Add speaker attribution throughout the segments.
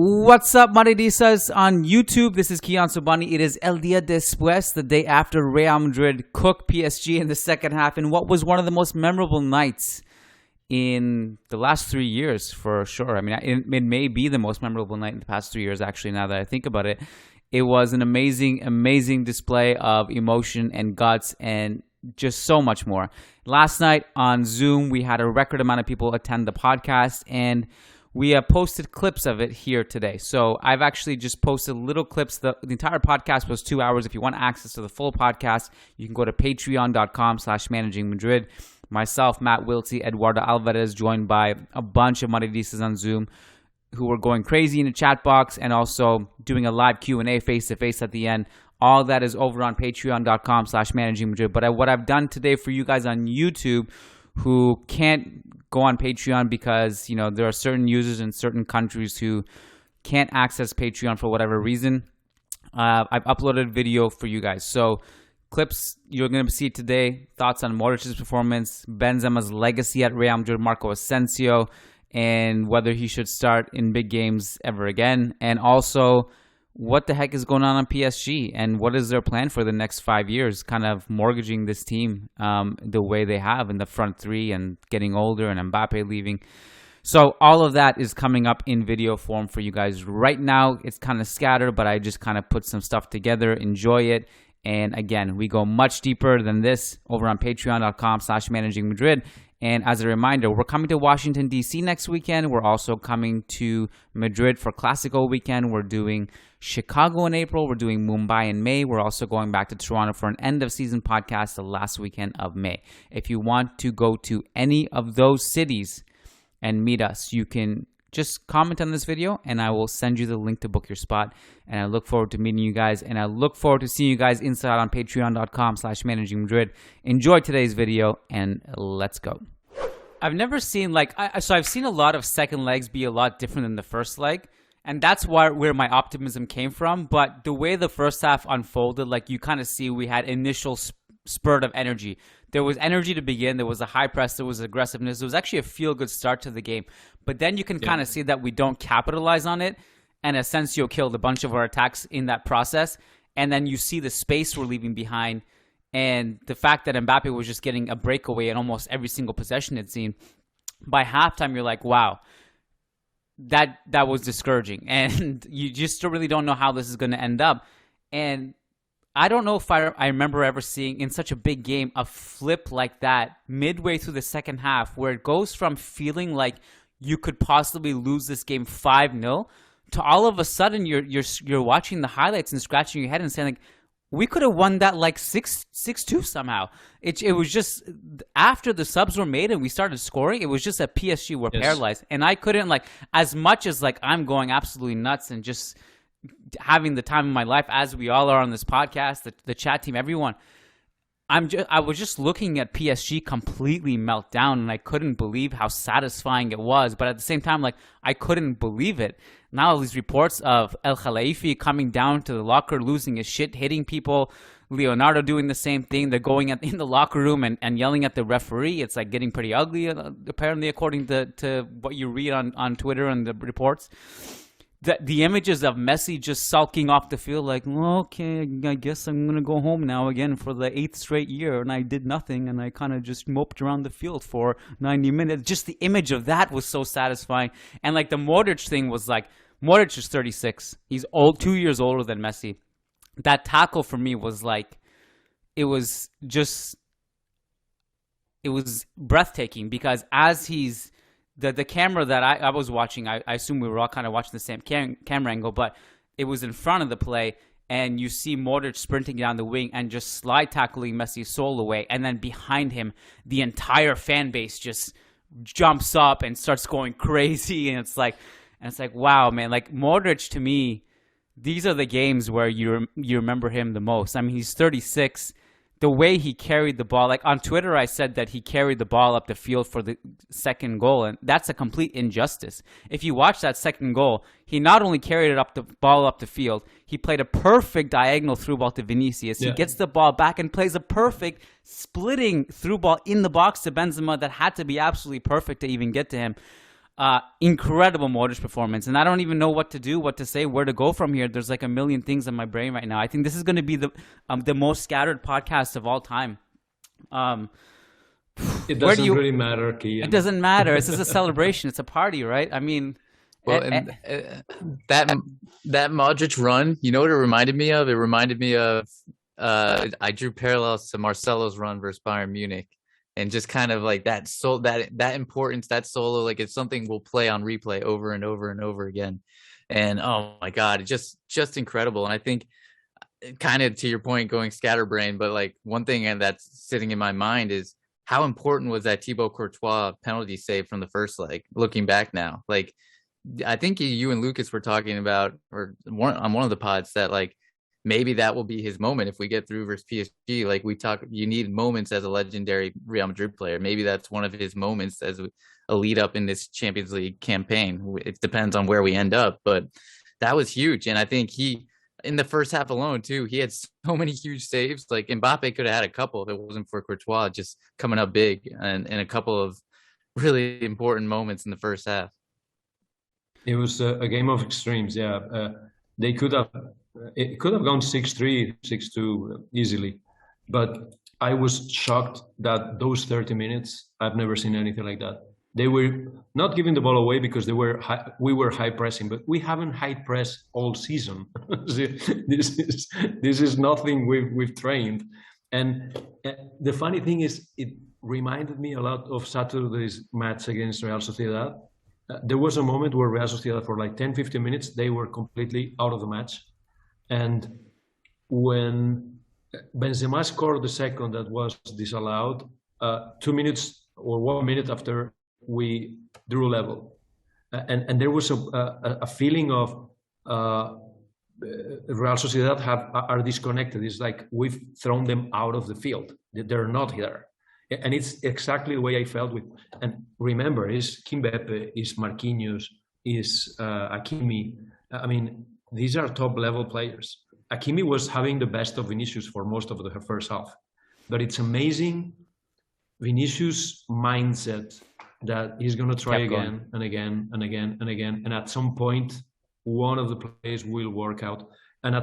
Speaker 1: What's up, Madridistas on YouTube? This is Kiyan Sobhani. It is El Dia Después, the day after Real Madrid cooked PSG in the second half in what was one of the most memorable nights in the last 3 years, for sure. I mean, it may be the most memorable night in the past 3 years, actually, now that I think about it. It was an amazing, amazing display of emotion and guts and just so much more. Last night on Zoom, we had a record amount of people attend the podcast, and we posted clips of it here today. So I've actually just posted little clips. The entire podcast was 2 hours. If you want access to the full podcast, you can go to patreon.com/managingmadrid. Myself, Matt Wiltse, Eduardo Alvarez, joined by a bunch of Madridistas on Zoom who were going crazy in the chat box and also doing a live Q&A face-to-face at the end. All that is over on patreon.com/managingmadrid. But what I've done today for you guys on YouTube who can't go on Patreon because, you know, there are certain users in certain countries who can't access Patreon for whatever reason. I've uploaded video for you guys. So clips you're going to see today, thoughts on Modric's performance, Benzema's legacy at Real Madrid, Marco Asensio, and whether he should start in big games ever again. And also, what the heck is going on PSG and what is their plan for the next 5 years, kind of mortgaging this team the way they have in the front three and getting older and Mbappe leaving. So all of that is coming up in video form for you guys right now. It's kind of scattered, but I just kind of put some stuff together. Enjoy it. And again, we go much deeper than this over on patreon.com/managingmadrid. And as a reminder, we're coming to Washington, D.C. next weekend. We're also coming to Madrid for Classico weekend. We're doing Chicago in April. We're doing Mumbai in May. We're also going back to Toronto for an end-of-season podcast the last weekend of May. If you want to go to any of those cities and meet us, you can just comment on this video and I will send you the link to book your spot. And I look forward to meeting you guys, and I look forward to seeing you guys inside on patreon.com/managingmadrid. Enjoy today's video and let's go. I've never seen I've seen a lot of second legs be a lot different than the first leg, and that's where my optimism came from. But the way the first half unfolded, like you kind of see, we had initial spurt of energy. There was energy to begin. There was a high press. There was aggressiveness. There was actually a feel-good start to the game. But then you can kind of see that we don't capitalize on it, and Asensio killed a bunch of our attacks in that process. And then you see the space we're leaving behind, and the fact that Mbappe was just getting a breakaway in almost every single possession it seemed. By halftime, you're like, wow, that was discouraging. And you just really don't know how this is going to end up. And I don't know if I remember ever seeing in such a big game a flip like that midway through the second half, where it goes from feeling like you could possibly lose this game 5-0 to all of a sudden you're watching the highlights and scratching your head and saying, like, we could have won that like 6-2 somehow. It was just after the subs were made and we started scoring, it was just that PSG were paralyzed. And I couldn't, like, as much as like I'm going absolutely nuts and just having the time of my life, as we all are on this podcast, the chat team, everyone, I was just looking at PSG completely melt down, and I couldn't believe how satisfying it was. But at the same time, like, I couldn't believe it. Now these reports of El Khalifi coming down to the locker, losing his shit, hitting people, Leonardo doing the same thing. They're going in the locker room and yelling at the referee. It's like getting pretty ugly, apparently, according to what you read on Twitter and the reports. The images of Messi just sulking off the field like, well, okay, I guess I'm going to go home now again for the 8th straight year, and I did nothing, and I kind of just moped around the field for 90 minutes. Just the image of that was so satisfying. And like the Modric thing was like, Modric is 36. He's 2 years older than Messi. That tackle for me was like, it was breathtaking, because as he's, the camera that I was watching, I assume we were all kind of watching the same camera angle, but it was in front of the play, and you see Modric sprinting down the wing and just slide tackling Messi's soul away, and then behind him, the entire fan base just jumps up and starts going crazy, and it's like, wow, man, like Modric, to me, these are the games where you remember him the most. I mean, he's 36. The way he carried the ball, like on Twitter, I said that he carried the ball up the field for the second goal, and that's a complete injustice. If you watch that second goal, he not only carried the ball up the field, he played a perfect diagonal through ball to Vinicius. Yeah. He gets the ball back and plays a perfect splitting through ball in the box to Benzema that had to be absolutely perfect to even get to him. Incredible Modric performance, and I don't even know what to do, what to say, where to go from here. There's like a million things in my brain right now. I think this is going to be the most scattered podcast of all time.
Speaker 2: It doesn't really matter, Kiyan.
Speaker 1: It doesn't matter. It's just a celebration. It's a party, right? I mean,
Speaker 3: well, that Modric run, you know what it reminded me of? It reminded me of I drew parallels to Marcelo's run versus Bayern Munich, and just kind of like that importance, that solo, like it's something we'll play on replay over and over and over again. And oh my God, it's just incredible. And I think, kind of to your point, going scatterbrain, but like one thing that's sitting in my mind is how important was that Thibaut Courtois penalty save from the first leg? Looking back now, like I think you and Lucas were talking about, or on one of the pods, that like maybe that will be his moment if we get through versus PSG. Like you need moments as a legendary Real Madrid player. Maybe that's one of his moments as a lead up in this Champions League campaign. It depends on where we end up, but that was huge. And I think in the first half alone too, he had so many huge saves. Like Mbappe could have had a couple if it wasn't for Courtois just coming up big and a couple of really important moments in the first half.
Speaker 2: It was a game of extremes. Yeah, it could have gone 6-3, 6-2 easily, but I was shocked that those 30 minutes, I've never seen anything like that. They were not giving the ball away because we were high pressing, but we haven't high pressed all season. This is nothing we've trained. And the funny thing is, it reminded me a lot of Saturday's match against Real Sociedad. There was a moment where Real Sociedad, for like 10-15 minutes, they were completely out of the match. And when Benzema scored the second that was disallowed, 2 minutes or 1 minute after, we drew level, and there was a feeling of Real Sociedad are disconnected. It's like we've thrown them out of the field. They're not here, and it's exactly the way I felt with. And remember, is Mbappe, is Marquinhos, is Hakimi. I mean, these are top level players. Hakimi was having the best of Vinicius for most of the first half, but it's amazing Vinicius' mindset that he's going to try again and again and again and again, and at some point one of the plays will work out. And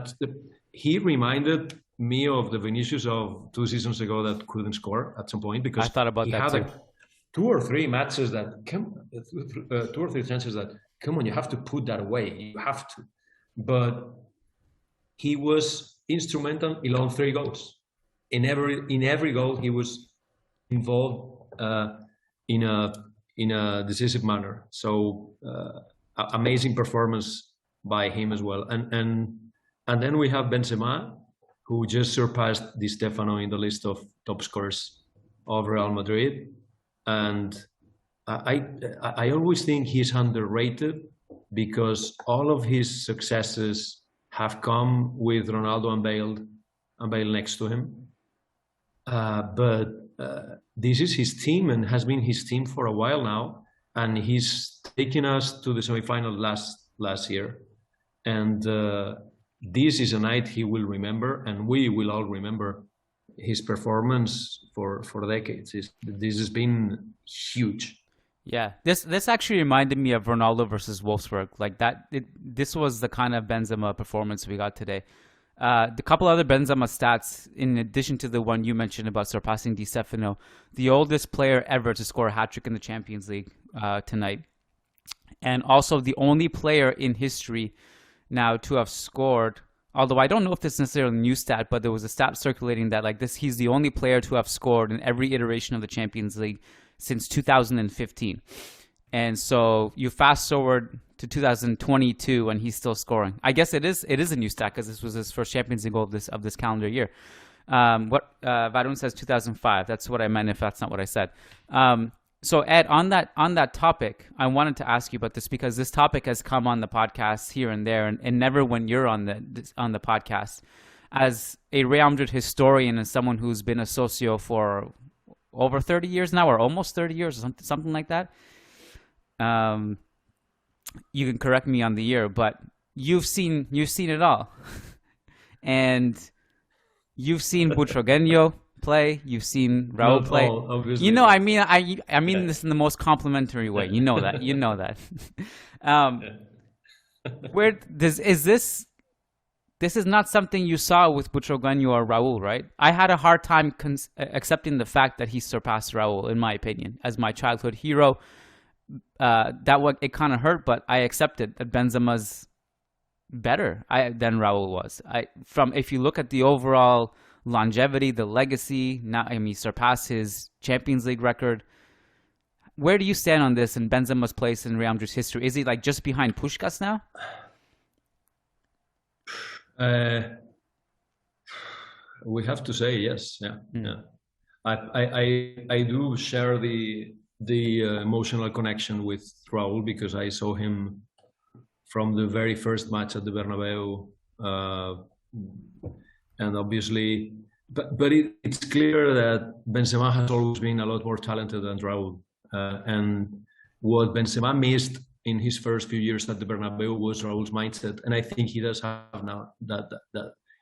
Speaker 2: he reminded me of the Vinicius of 2 seasons ago that couldn't score at some point, because
Speaker 1: I thought about that too.
Speaker 2: 2 or 3 matches that 2 or 3 chances that come on, you have to put that away, you have to. But he was instrumental in all 3 goals. In every goal he was involved in a decisive manner. So amazing performance by him as well. And then we have Benzema, who just surpassed Di Stefano in the list of top scorers of Real Madrid. And I always think he's underrated because all of his successes have come with Ronaldo and Bale next to him. But this is his team and has been his team for a while now, and he's taken us to the semifinal last year. And this is a night he will remember, and we will all remember his performance for decades. This has been huge.
Speaker 1: Yeah, this actually reminded me of Ronaldo versus Wolfsburg. Like that, this was the kind of Benzema performance we got today. The couple other Benzema stats, in addition to the one you mentioned about surpassing Di Stefano, the oldest player ever to score a hat-trick in the Champions League tonight. And also the only player in history now to have scored, although I don't know if this is necessarily a new stat, but there was a stat circulating that like this, he's the only player to have scored in every iteration of the Champions League since 2015. And so you fast forward to 2022 and he's still scoring. I guess it is a new stat because this was his first Champions League goal of this calendar year. Varun says 2005. That's what I meant if that's not what I said. So Ed, on that topic, I wanted to ask you about this because this topic has come on the podcast here and there, and never when you're on the podcast. As a Real Madrid historian and someone who's been a socio for over 30 years now, or almost 30 years, or something like that. You can correct me on the year, but you've seen it all, and you've seen Butragueño play. You've seen Raul
Speaker 2: Not
Speaker 1: play.
Speaker 2: all, obviously.
Speaker 1: You know, I mean this in the most complimentary way. You know that. You know that. This is not something you saw with Butragueño or Raul, right? I had a hard time accepting the fact that he surpassed Raul, in my opinion, as my childhood hero. It kind of hurt, but I accepted that Benzema's better than Raul was. If you look at the overall longevity, the legacy, he surpassed his Champions League record. Where do you stand on this and Benzema's place in Real Madrid's history? Is he like just behind Puskás now?
Speaker 2: We have to say yes. Yeah. I do share the emotional connection with Raul because I saw him from the very first match at the Bernabeu, and obviously, but it's clear that Benzema has always been a lot more talented than Raul, and what Benzema missed in his first few years at the Bernabeu was Raul's mindset, and I think he does have now that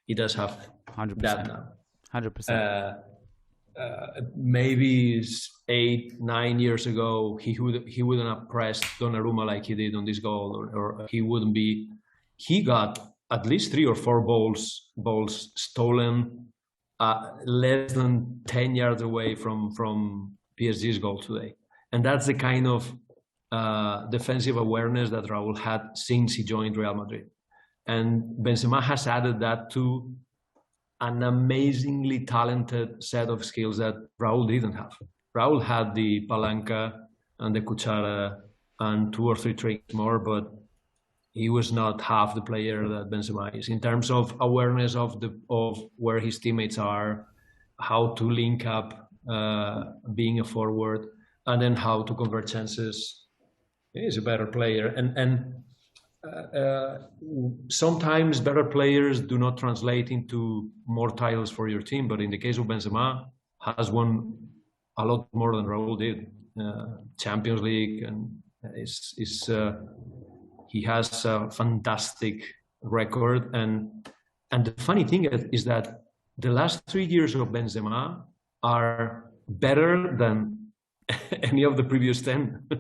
Speaker 2: he does have
Speaker 1: 100%.
Speaker 2: that now.
Speaker 1: 100%.
Speaker 2: Maybe 8-9 years ago, he wouldn't have pressed Donnarumma like he did on this goal, or he wouldn't be. He got at least 3 or 4 balls stolen, less than 10 yards away from PSG's goal today, and that's the kind of defensive awareness that Raul had since he joined Real Madrid. And Benzema has added that to an amazingly talented set of skills that Raul didn't have. Raul had the palanca and the cuchara and 2 or 3 tricks more, but he was not half the player that Benzema is in terms of awareness of where his teammates are, how to link up, being a forward, and then how to convert chances. He's a better player, and sometimes better players do not translate into more titles for your team. But in the case of Benzema, has won a lot more than Raul did. Champions League, and he has a fantastic record. And the funny thing is that the last 3 years of Benzema are better than any of the previous 10. I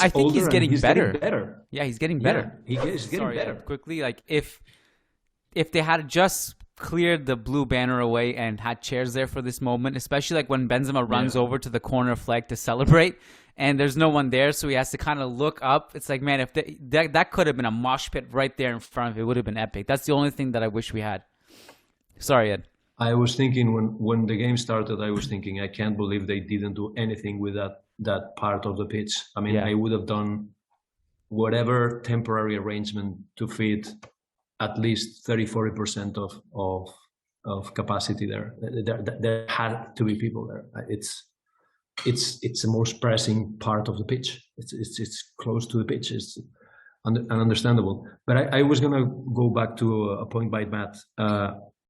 Speaker 1: think he's getting better.
Speaker 2: Getting better.
Speaker 1: Yeah, he's getting better.
Speaker 2: Yeah, he's getting better.
Speaker 1: Quickly, like if they had just cleared the blue banner away and had chairs there for this moment, especially like when Benzema runs over to the corner flag to celebrate and there's no one there, so he has to kind of look up. It's like, man, if that could have been a mosh pit right there in front of it, would have been epic. That's the only thing that I wish we had. Sorry, Ed.
Speaker 2: I was thinking when the game started, I was thinking, I can't believe they didn't do anything with that part of the pitch. I mean, I would have done whatever temporary arrangement to fit at least 30-40% of capacity there. There had to be people there. It's the most pressing part of the pitch. It's close to the pitch. It's understandable. But I was gonna go back to a point by Matt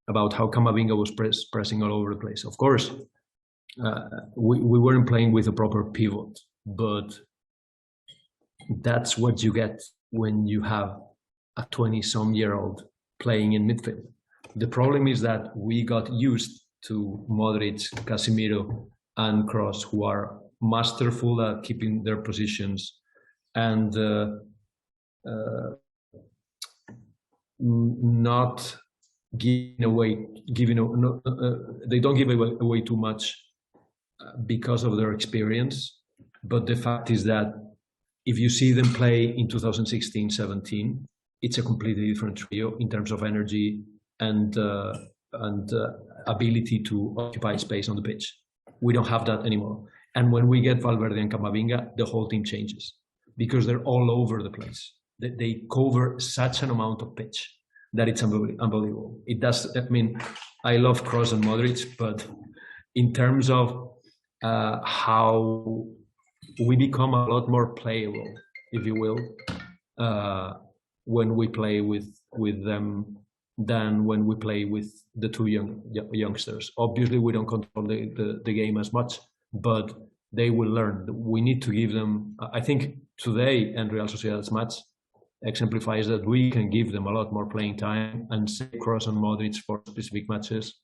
Speaker 2: about how Camavinga was pressing all over the place. Of course, we weren't playing with a proper pivot, but that's what you get when you have a 20-some-year-old playing in midfield. The problem is that we got used to Modric, Casemiro, and Kroos, who are masterful at keeping their positions and not giving away. They don't give away too much because of their experience. But the fact is that if you see them play in 2016-17, it's a completely different trio in terms of energy and ability to occupy space on the pitch. We don't have that anymore. And when we get Valverde and Camavinga, the whole team changes because they're all over the place. They cover such an amount of pitch that it's unbelievable. It does. I mean, I love Kroos and Modric, but in terms of how we become a lot more playable, if you will, when we play with them than when we play with the two youngsters. Obviously, we don't control the game as much, but they will learn. We need to give them. I think today and Real Sociedad's match exemplifies that we can give them a lot more playing time and save Kroos and Modric for specific matches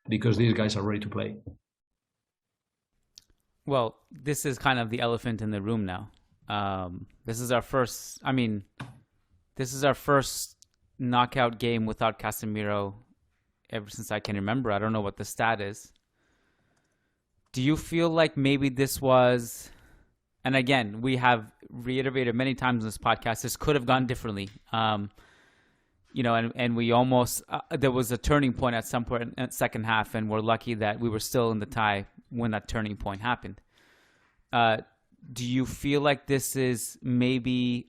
Speaker 2: because these guys are ready to play.
Speaker 1: Well, this is kind of the elephant in the room now. This is our first. I mean, this is our first knockout game without Casemiro ever since I can remember. I don't know what the stat is. Do you feel like maybe this was, and again, we have reiterated many times in this podcast, this could have gone differently. You know, and we almost, there was a turning point at some point in the second half, and we're lucky that we were still in the tie when that turning point happened. Do you feel like this is maybe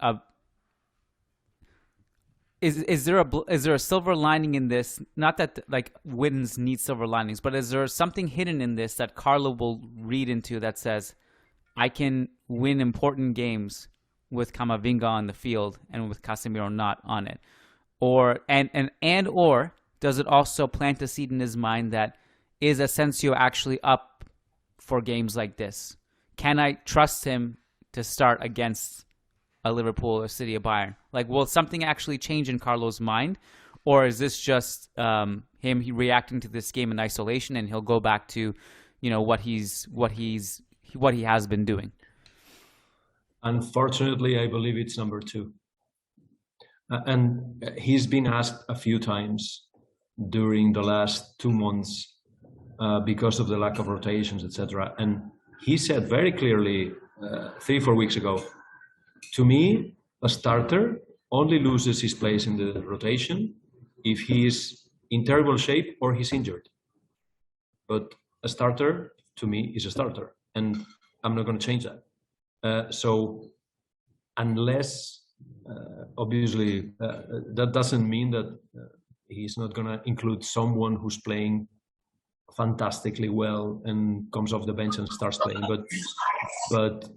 Speaker 1: is there a silver lining in this? Not that like wins need silver linings, but is there something hidden in this that Carlo will read into that says, I can win important games with Camavinga on the field and with Casemiro not on it? Or or does it also plant a seed in his mind that is Asensio actually up for games like this? Can I trust him to start against a Liverpool or City or Bayern? Like, will something actually change in Carlo's mind, or is this just him reacting to this game in isolation, and he'll go back to, you know, what he has been doing?
Speaker 2: Unfortunately, I believe it's number two. And he's been asked a few times during the last 2 months because of the lack of rotations, etc. And he said very clearly 3-4 weeks ago, to me, a starter only loses his place in the rotation if he's in terrible shape or he's injured. But a starter, to me, is a starter, and I'm not going to change that. So unless obviously, that doesn't mean that he's not going to include someone who's playing fantastically well and comes off the bench and starts playing. But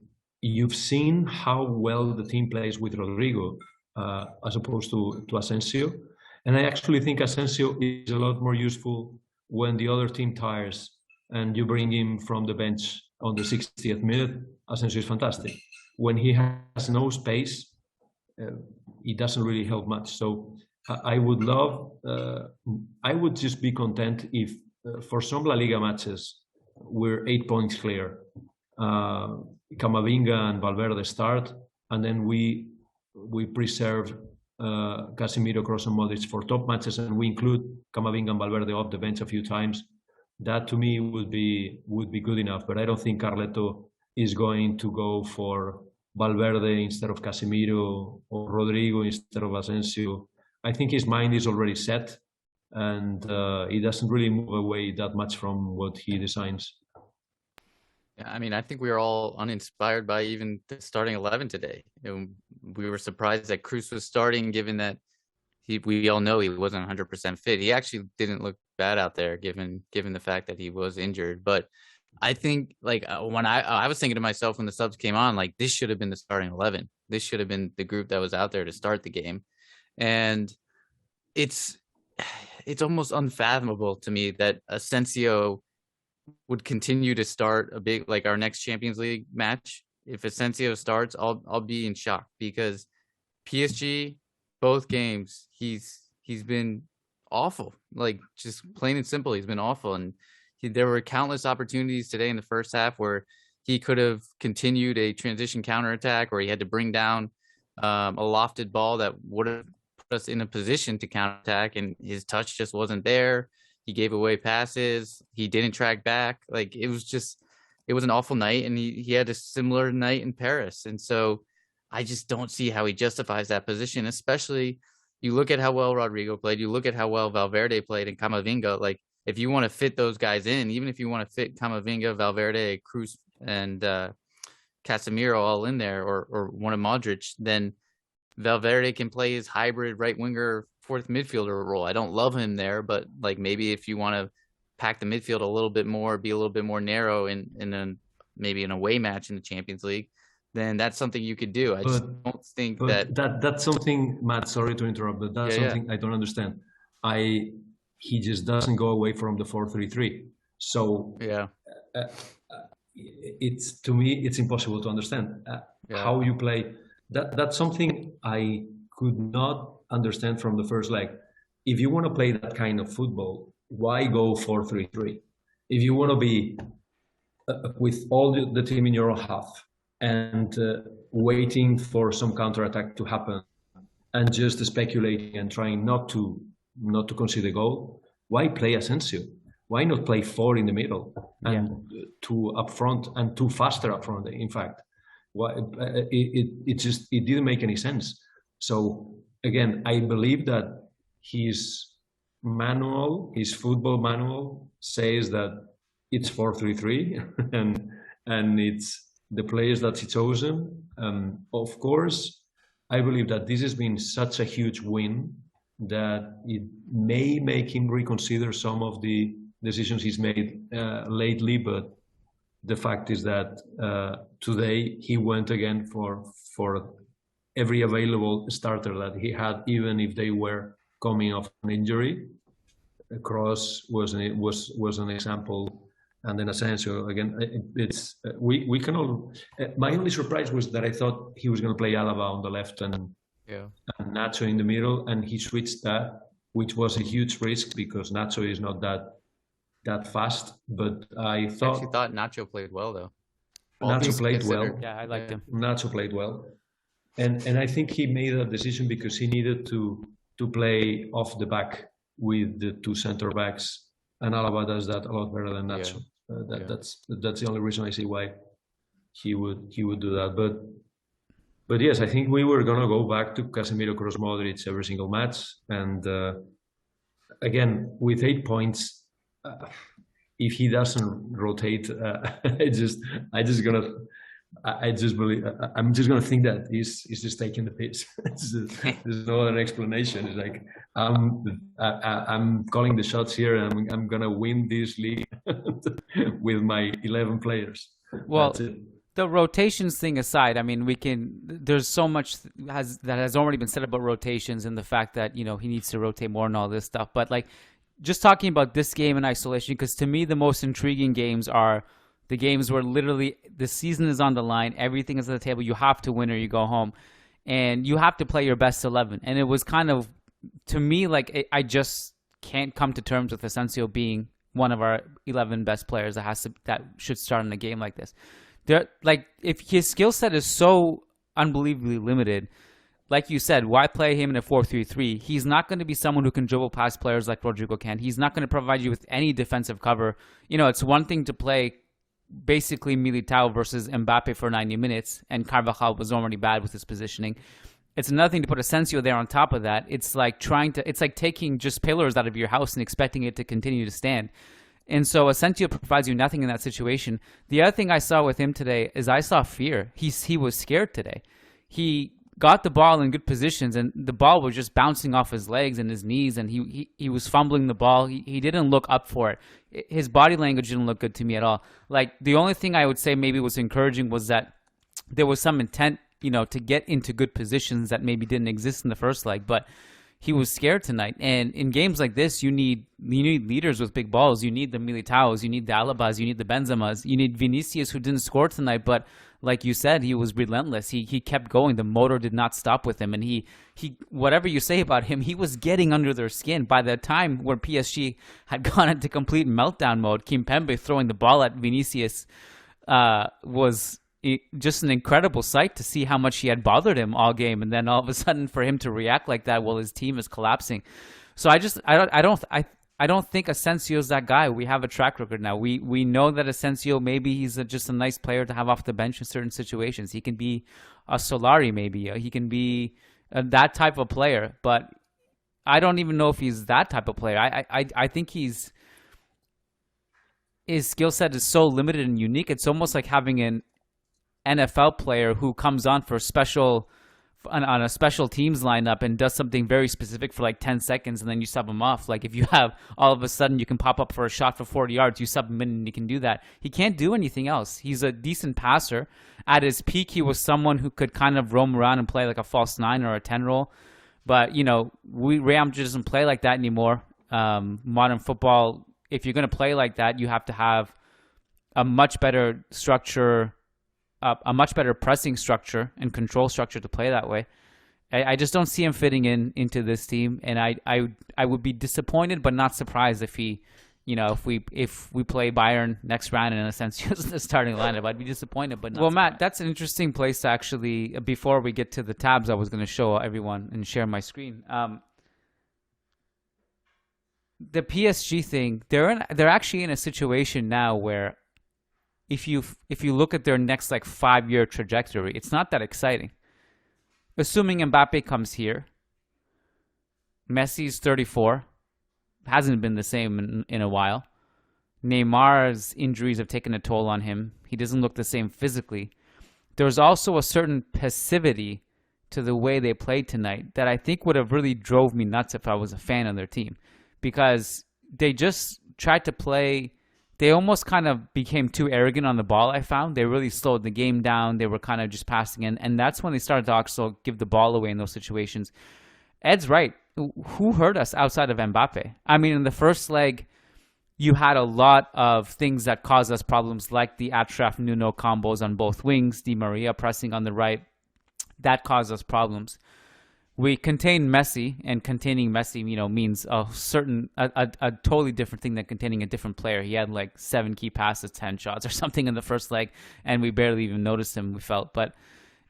Speaker 2: you've seen how well the team plays with Rodrigo as opposed to Asensio. And I actually think Asensio is a lot more useful when the other team tires and you bring him from the bench on the 60th minute. Asensio is fantastic. When he has no space, it doesn't really help much. So I would just be content if for some La Liga matches we're 8 points clear. Camavinga and Valverde start, and then we preserve Casemiro, Kroos and Modric for top matches, and we include Camavinga and Valverde off the bench a few times. That to me would be good enough. But I don't think Carleto is going to go for Valverde instead of Casemiro or Rodrigo instead of Asensio. I think his mind is already set, and he doesn't really move away that much from what he designs.
Speaker 3: Yeah, I mean, I think we were all uninspired by even the starting 11 today. We were surprised that Kroos was starting, given that we all know he wasn't 100% fit. He actually didn't look bad out there, given the fact that he was injured. But I think, like, when I was thinking to myself when the subs came on, like, this should have been the starting 11. This should have been the group that was out there to start the game. And it's almost unfathomable to me that Asensio would continue to start a big, like, our next Champions League match. If Asensio starts, I'll be in shock, because PSG, both games, he's been awful. Like, just plain and simple, he's been awful. And there were countless opportunities today in the first half where he could have continued a transition counterattack, or he had to bring down a lofted ball that would have put us in a position to counterattack, and his touch just wasn't there. He gave away passes. He didn't track back. Like, it was an awful night, and he had a similar night in Paris. And so I just don't see how he justifies that position, especially you look at how well Rodrigo played. You look at how well Valverde played and Camavinga. Like, if you want to fit those guys in, even if you want to fit Camavinga, Valverde, Kroos, and Casemiro all in there, or one of Modric, then Valverde can play his hybrid right winger, fourth midfielder role. I don't love him there, but like, maybe if you want to pack the midfield a little bit more, be a little bit more narrow in maybe an away match in the Champions League, then that's something you could do. I just don't think
Speaker 2: that's something, Matt, sorry to interrupt, but that's something I don't understand. He just doesn't go away from the 4-3-3. So it's, to me, it's impossible to understand how you play. That's something I could not understand from the first leg. If you want to play that kind of football, why go 4-3-3? If you want to be with all the team in your own half and waiting for some counterattack to happen and just speculating and trying not to concede a goal, why play Asensio? Why not play 4 in the middle and 2 up front and 2 faster up front? In fact, it didn't make any sense. So again, I believe that his football manual says that it's 4-3-3 and it's the players that he chosen. Of course, I believe that this has been such a huge win that it may make him reconsider some of the decisions he's made lately. But the fact is that today he went again for every available starter that he had, even if they were coming off an injury. Kroos was an example, and then Asensio again. We can all. My only surprise was that I thought he was going to play Alaba on the left and Nacho in the middle, and he switched that, which was a huge risk because Nacho is not that fast. But I thought
Speaker 3: Nacho played well though.
Speaker 2: Nacho played well.
Speaker 1: Yeah, I liked him.
Speaker 2: Nacho played well, and I think he made that decision because he needed to play off the back with the 2 center backs, and Alaba does that a lot better than Nacho. That's the only reason I see why he would do that. But yes, I think we were gonna go back to Casemiro, Kroos, Modric every single match, and again with 8 points, if he doesn't rotate, I'm just gonna think that he's just taking the piss. There's no other explanation. It's like I'm calling the shots here, and I'm gonna win this league with my 11 players.
Speaker 1: Well, the rotations thing aside, I mean, there's so much that has already been said about rotations and the fact that, he needs to rotate more and all this stuff. But like, just talking about this game in isolation, because to me, the most intriguing games are the games where literally the season is on the line, everything is on the table, you have to win or you go home, and you have to play your best 11. And it was kind of, to me, like, I just can't come to terms with Asensio being one of our 11 best players that should start in a game like this. Like, if his skill set is so unbelievably limited, like you said, why play him in a 4-3-3? He's not going to be someone who can dribble past players like Rodrigo can. He's not going to provide you with any defensive cover. It's one thing to play basically Militao versus Mbappe for 90 minutes, and Carvajal was already bad with his positioning. It's another thing to put Asensio there on top of that. It's like taking just pillars out of your house and expecting it to continue to stand. And so Asensio provides you nothing in that situation. The other thing I saw with him today is I saw fear. He was scared today. He got the ball in good positions, and the ball was just bouncing off his legs and his knees, and he was fumbling the ball. He didn't look up for it. His body language didn't look good to me at all. Like, the only thing I would say maybe was encouraging was that there was some intent, to get into good positions that maybe didn't exist in the first leg, but he was scared tonight. And in games like this, you need leaders with big balls. You need the Militaos, you need the Alabas, you need the Benzemas, you need Vinicius, who didn't score tonight, but like you said, he was relentless. He kept going. The motor did not stop with him, and he whatever you say about him, he was getting under their skin. By the time where PSG had gone into complete meltdown mode, Kimpembe throwing the ball at Vinicius was just an incredible sight to see how much he had bothered him all game, and then all of a sudden for him to react like that while his team is collapsing. So I don't think Asensio's that guy. We have a track record now. We know that Asensio, maybe he's just a nice player to have off the bench in certain situations. He can be a Solari, maybe. He can be that type of player, but I don't even know if he's that type of player. I think his skill set is so limited and unique. It's almost like having an NFL player who comes on for on a special teams lineup and does something very specific for like 10 seconds, and then you sub him off. Like, if you have all of a sudden you can pop up for a shot for 40 yards, you sub him in and he can do that. He can't do anything else. He's a decent passer. At his peak, he was someone who could kind of roam around and play like a false 9 or a 10 role. But, Real Madrid doesn't play like that anymore. Modern football, if you're going to play like that, you have to have a much better structure, a much better pressing structure and control structure to play that way. I just don't see him fitting into this team, and I would be disappointed but not surprised if he, if we play Bayern next round and Asensio is the starting lineup. I'd be disappointed but not surprised. Matt, that's an interesting place to actually, before we get to the tabs I was going to show everyone and share my screen. The PSG thing, they're actually in a situation now where if you look at their next 5-year trajectory, it's not that exciting. Assuming Mbappe comes here, Messi's 34, hasn't been the same in a while. Neymar's injuries have taken a toll on him. He doesn't look the same physically. There's also a certain passivity to the way they played tonight that I think would have really drove me nuts if I was a fan of their team, because they just tried to play. They almost kind of became too arrogant on the ball, I found. They really slowed the game down. They were kind of just passing in. And that's when they started to also give the ball away in those situations. Ed's right. Who hurt us outside of Mbappe? I mean, in the first leg, you had a lot of things that caused us problems, like the Achraf-Nuno combos on both wings, Di Maria pressing on the right. That caused us problems. We contained Messi, and containing Messi, means a totally different thing than containing a different player. He had 7 key passes, 10 shots or something in the first leg, and we barely even noticed him, we felt. But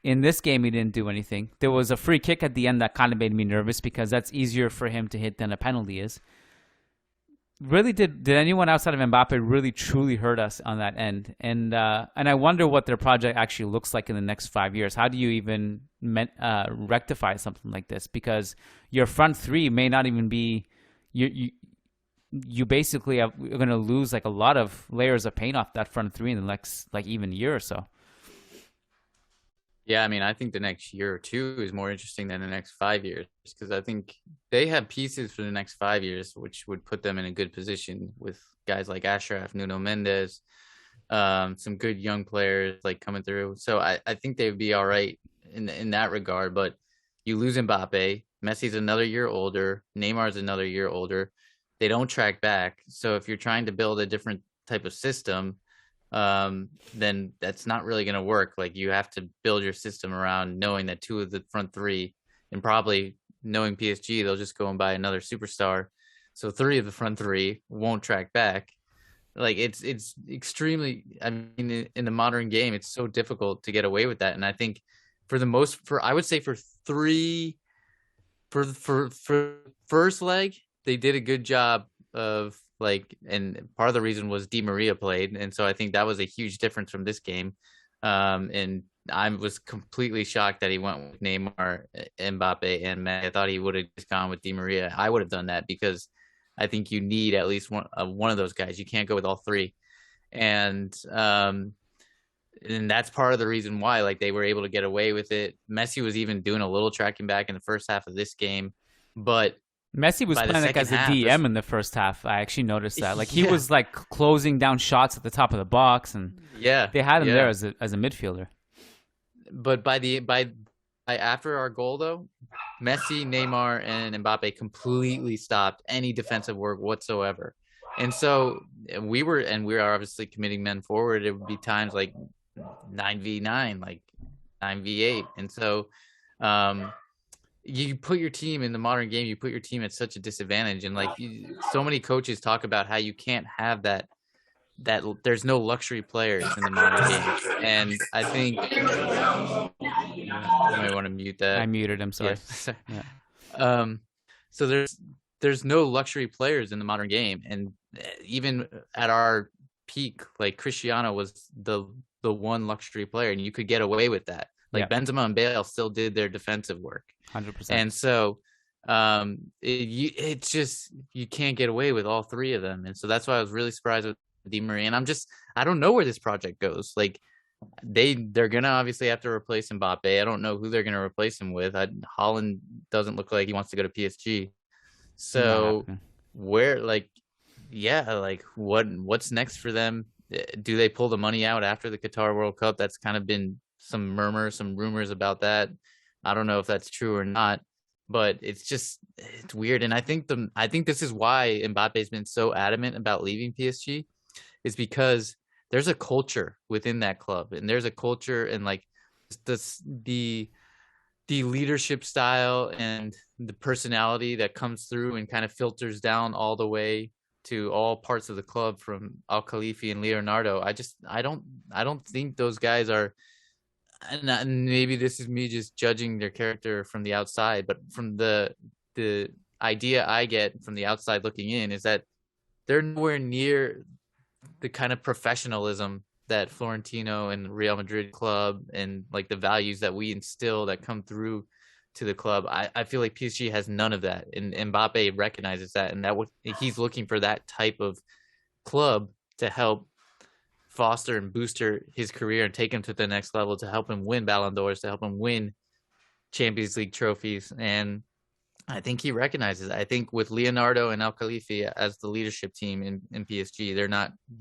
Speaker 1: in this game, he didn't do anything. There was a free kick at the end that kind of made me nervous because that's easier for him to hit than a penalty is. Really, did anyone outside of Mbappe really truly hurt us on that end? And I wonder what their project actually looks like in the next 5 years. How do you even rectify something like this? Because your front three may not even be you basically are going to lose a lot of layers of paint off that front three in the next even year or so.
Speaker 3: Yeah, I mean, I think the next year or two is more interesting than the next 5 years, because I think they have pieces for the next 5 years, which would put them in a good position with guys like Ashraf, Nuno Mendes, some good young players coming through. So I think they would be all right in that regard. But you lose Mbappe, Messi's another year older, Neymar's another year older. They don't track back. So if you're trying to build a different type of system, then that's not really going to work. You have to build your system around knowing that 2 of the front 3, and probably knowing PSG, they'll just go and buy another superstar. So 3 of the front 3 won't track back. It's extremely, I mean, in the modern game, it's so difficult to get away with that. And I think I would say for first leg, they did a good job of and part of the reason was Di Maria played. And so I think that was a huge difference from this game. And I was completely shocked that he went with Neymar, Mbappe, and Messi. I thought he would have just gone with Di Maria. I would have done that because I think you need at least one of those guys. You can't go with all 3. And that's part of the reason why they were able to get away with it. Messi was even doing a little tracking back in the first half of this game, but
Speaker 1: Messi was playing as a DM in the first half. I actually noticed that. He was closing down shots at the top of the box, and they had him there as a midfielder.
Speaker 3: But by after our goal though, Messi, Neymar, and Mbappe completely stopped any defensive work whatsoever. And so we are obviously committing men forward. It would be times 9v9, 9v8, and so you put your team in the modern game, you put your team at such a disadvantage. And so many coaches talk about how you can't have that there's no luxury players in the modern game. And I think you might want to mute that.
Speaker 1: I muted him, sorry.
Speaker 3: Yeah. So there's no luxury players in the modern game. And even at our peak, Cristiano was the one luxury player, and you could get away with that. Benzema and Bale still did their defensive work.
Speaker 1: 100%.
Speaker 3: And so it's just, you can't get away with all 3 of them. And so that's why I was really surprised with Di Maria. And I don't know where this project goes. They're going to obviously have to replace Mbappe. I don't know who they're going to replace him with. Holland doesn't look like he wants to go to PSG. So where, what's next for them? Do they pull the money out after the Qatar World Cup? That's kind of been some rumors about that. I don't know if that's true or not, but it's weird. And I think this is why Mbappe's been so adamant about leaving PSG, is because there's a culture within that club, and there's a culture, and the the leadership style and the personality that comes through and kind of filters down all the way to all parts of the club from Al Khalifi and Leonardo. I don't think those guys are, and maybe this is me just judging their character from the outside, but from the idea I get from the outside looking in is that they're nowhere near the kind of professionalism that Florentino and Real Madrid club and like the values that we instill that come through to the club. I feel like PSG has none of that, and Mbappe recognizes that, and he's looking for that type of club to help foster and booster his career and take him to the next level, to help him win Ballon d'Ors, to help him win Champions League trophies. And I think he recognizes it. I think with Leonardo and Al Khalifi as the leadership team in PSG,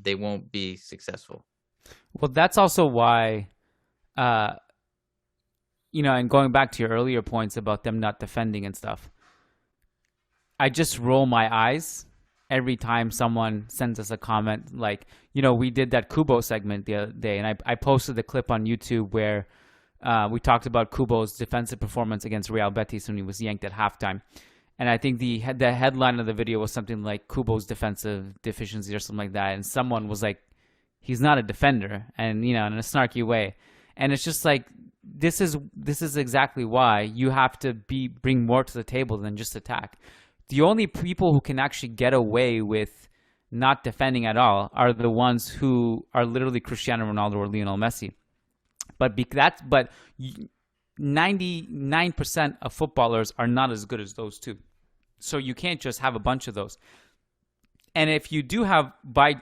Speaker 3: they won't be successful.
Speaker 1: Well, that's also why, and going back to your earlier points about them not defending and stuff, I just roll my eyes every time someone sends us a comment. Like, we did that Kubo segment the other day, and I posted the clip on YouTube where we talked about Kubo's defensive performance against Real Betis when he was yanked at halftime. And I think the headline of the video was something like Kubo's defensive deficiency or something like that. And someone was like, he's not a defender, and in a snarky way. And it's just like, this is exactly why you have to bring more to the table than just attack. The only people who can actually get away with not defending at all are the ones who are literally Cristiano Ronaldo or Lionel Messi. But 99% of footballers are not as good as those two. So you can't just have a bunch of those. And if you do have, by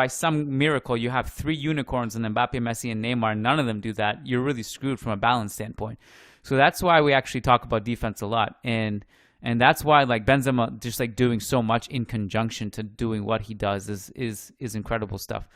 Speaker 1: some miracle, you have 3 unicorns in Mbappe, Messi, and Neymar, none of them do that, you're really screwed from a balance standpoint. So that's why we actually talk about defense a lot. And that's why, like, Benzema just like doing so much in conjunction to doing what he does is incredible stuff.